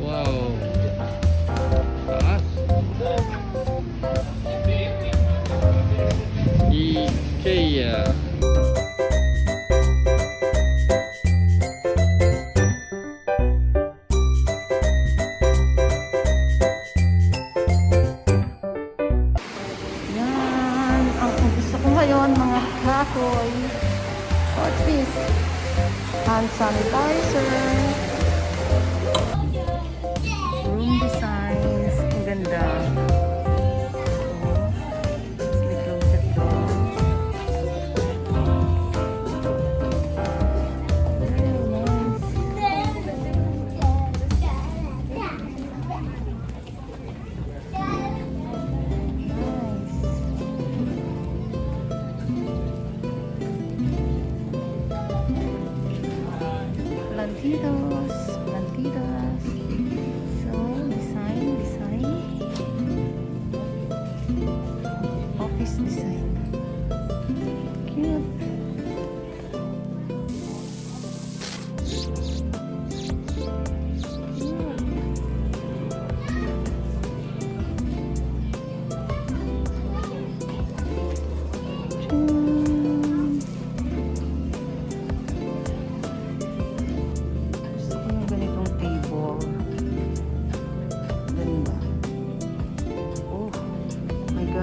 Wow. Taas. Ikea. Yan. Ang gusto ko ngayon, mga kahoy. What's this? Hand sanitizer. Room designs. Ang ganda. May closet doon. Very nice. Plantitos, plantitas. So, design. Office design. Cute.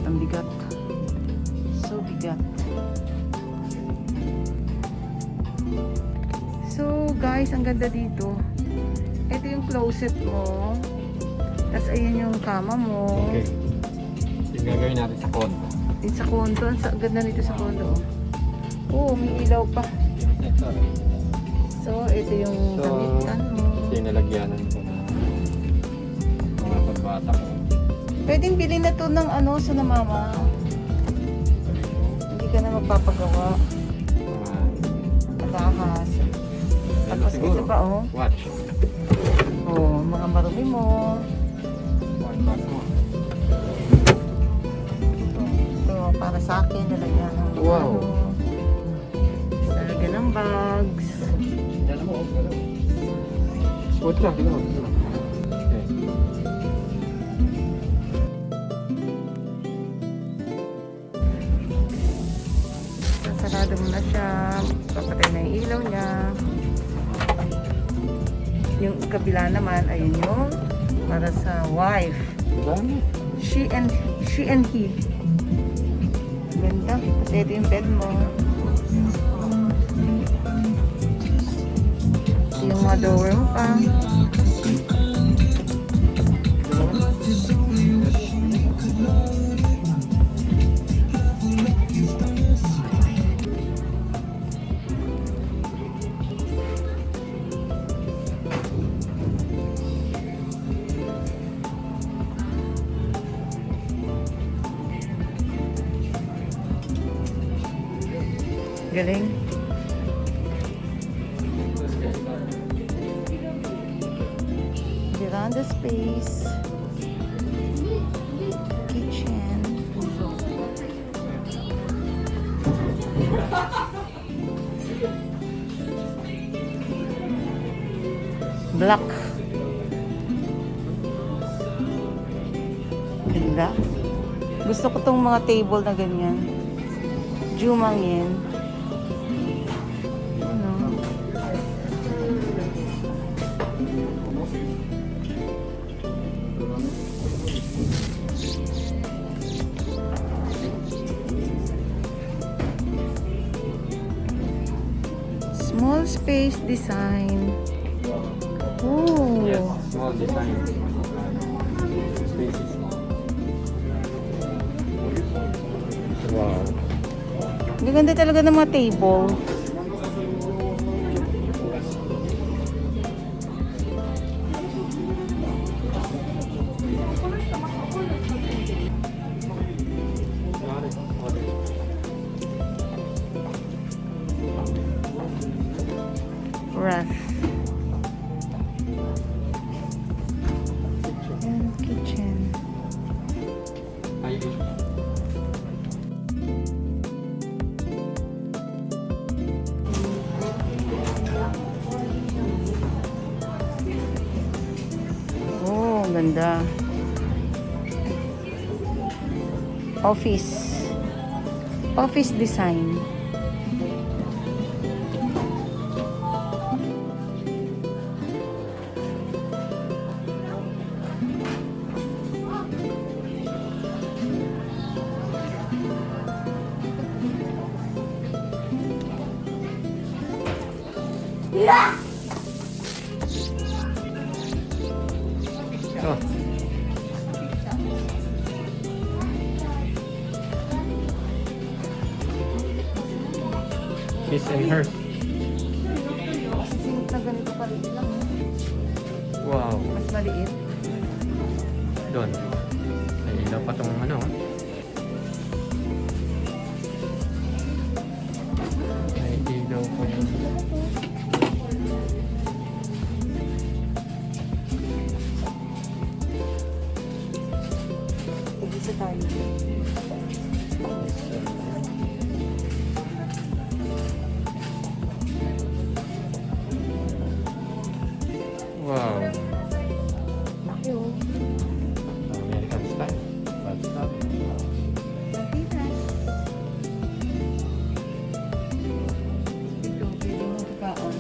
Ang bigat. So bigat. So guys, ang ganda dito. Ito yung closet mo. Tapos ayun yung kama mo. Okay. Yung gagawin natin sa condo. Yung sa condo. Ang ganda nito sa condo. Oh, may ilaw pa. So, ito yung gamitan mo. Ito yung nalagyanan ko na mga pagbata ko. Pwedeng bilhin na to ng ano sa na mama. Hindi ka na magpapagawa. Matahas. Tapos ito pa oh. Watch. Oh, mga marumi mo. Ito para sa akin. Lalagyan ng Wow. Lalagyan ng bags. Watch lang. Okay. Sarado mo na siya. Papatay na yung ilaw niya. Yung kabila naman, ayun yung para sa wife. She and he. Ganda. Kasi ito yung bed mo. Ito yung mga drawer mo pa. Galing. Veranda space. Kitchen. Black. Ganda. Gusto ko tong mga table na ganyan. Jumang yan. Small space design. Oh. Yes, small design. Spaces. Wow. Gaganda talaga ng mga table. Ref. And kitchen. ganda. Office. Office design. Oh. His and hers. Sink na ganito palit lang. Wow. Mas maliit. Doon. Ay, ilaw pa tong ano. Ay, ilaw pa yun. Isa tayo. Wow. Laki oh. American style. Bathtub. Pilipinas. Ito, pwede mo kaon.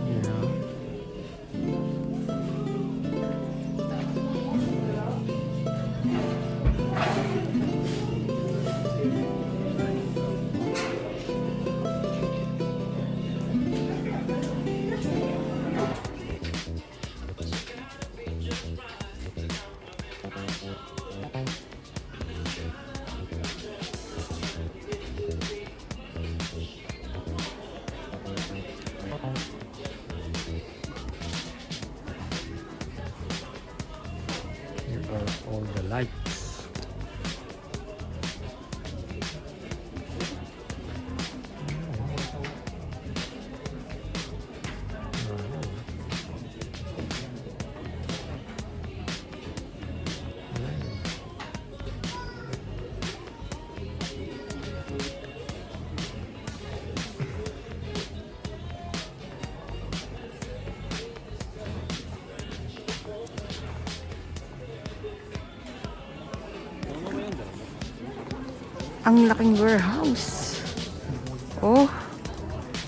Yeah. Here are all the lights. Ang laking warehouse. Oh,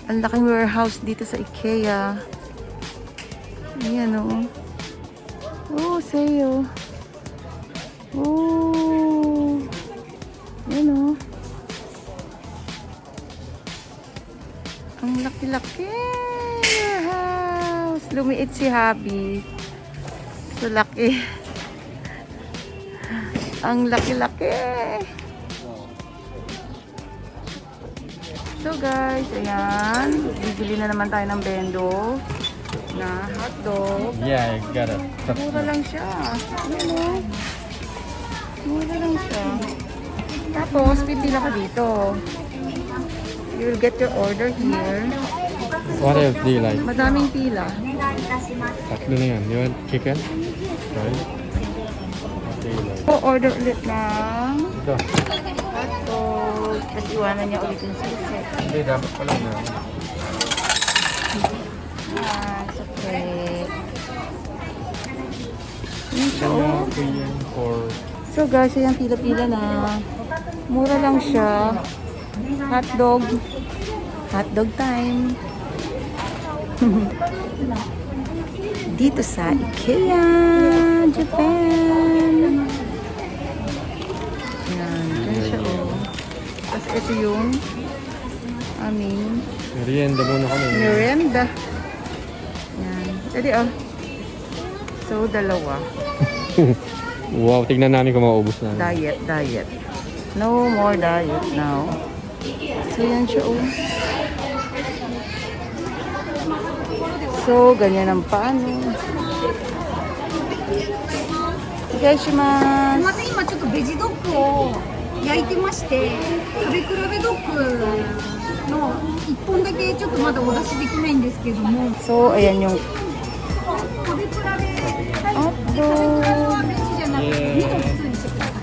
ang laking warehouse dito sa Ikea. Ayan oh. Oh, sa'yo. Oh. Ayan oh. Ang laki-laki warehouse. Lumiit si Habi. So laki. Ang laki-laki. So guys, ayan. Bibili na naman tayo ng bendo na hotdog. Yeah, I got it. Mura lang siya. Ayan o. Mura lang siya. Tapos, pipila ka dito. You will get your order here. What else do you like? Madaming pila. Tatlo na yan. You want chicken? Right? What do you like? So, order ulit ng Ito. hotdog. Tapos iwanan niya ulit yung susi. Hindi, dapat pala na. It's okay. Yun siya oh. Korean for... So guys, ayan pila-pila na. Mura lang siya. Hotdog. Hotdog time. Dito sa Ikea, Japan. Ayan, dyan siya oh. Tapos ito yung aming Merienda muna kami. merienda. Ayan. Pwede oh. So, dalawa. Wow, tignan namin kung maubos na. Diet. No more diet now. So, yan siya oh. So, ganyan ang paano. お願いします。すみません、今ちょっとベジドッグを焼いてまして、食べ比べドッグの1本だけちょっとまだお出しできないんですけども、 So, ayan yung 食べ比べ、あ食べ比べはベジじゃなくて2個普通にしてください。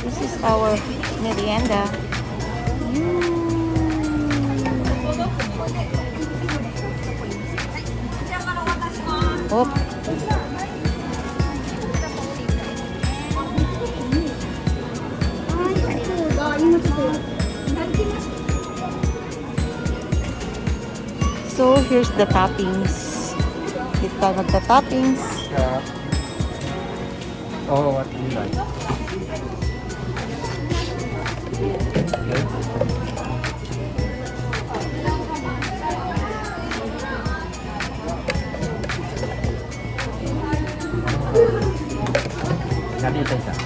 this is our merienda. Oh, So, here's the toppings. Dito tayo magta-toppings. Oh, what do you like? Nancydichannel.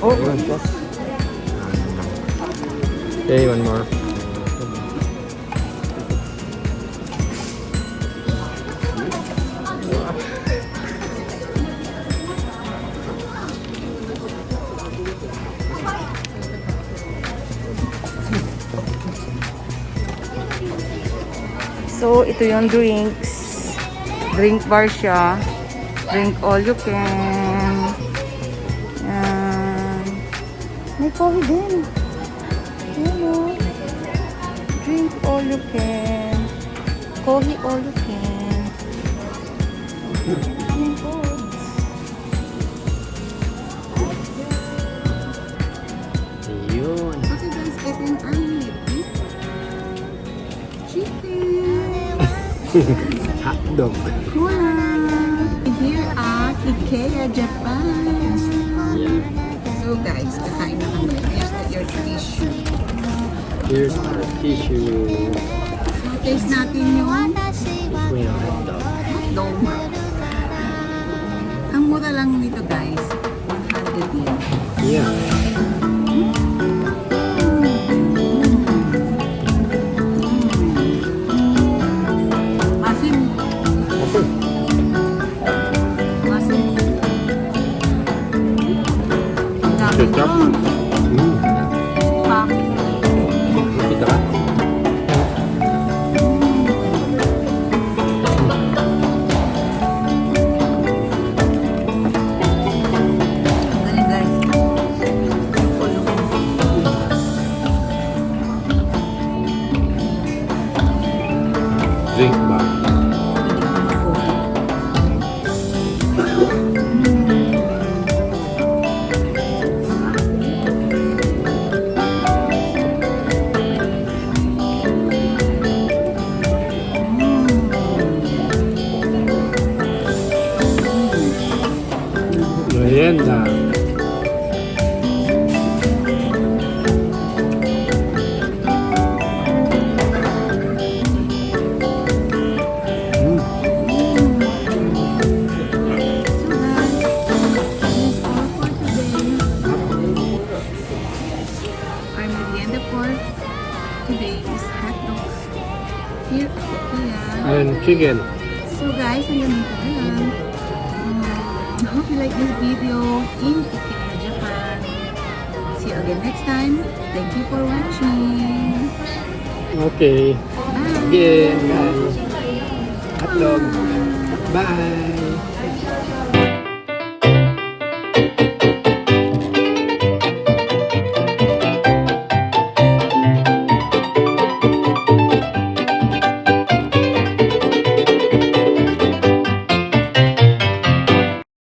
Oh, Okay, one more. so ito yung drinks. Drink bar siya. Drink all you can. Yan. May coffee din. Ayan o. Drink all you can. Coffee all you can. Ayan po. Yun. Okay guys, ito yung anime. Chicken. Hotdog. Cola. Here at Ikea, Japan. Yeah. So guys, kakain na kami. Here's your tissue. Here's our tissue. So, taste natin yung Between our hotdog. hotdog. Ang mura lang nito guys, 100 yen. Yeah. Masin. Masin. Ang dami Ketchup. ko. Pa. Kita ka? Ganun guys. Ulo. Drink ba? Merienda. Our merienda for today is hot dog here at Ikea. And chicken. So guys, hanggang dito na lang. I hope you like this video in Ikea, Japan. See you again next time. Thank you for watching. Okay. Bye! Again, guys. Hotdog. Bye.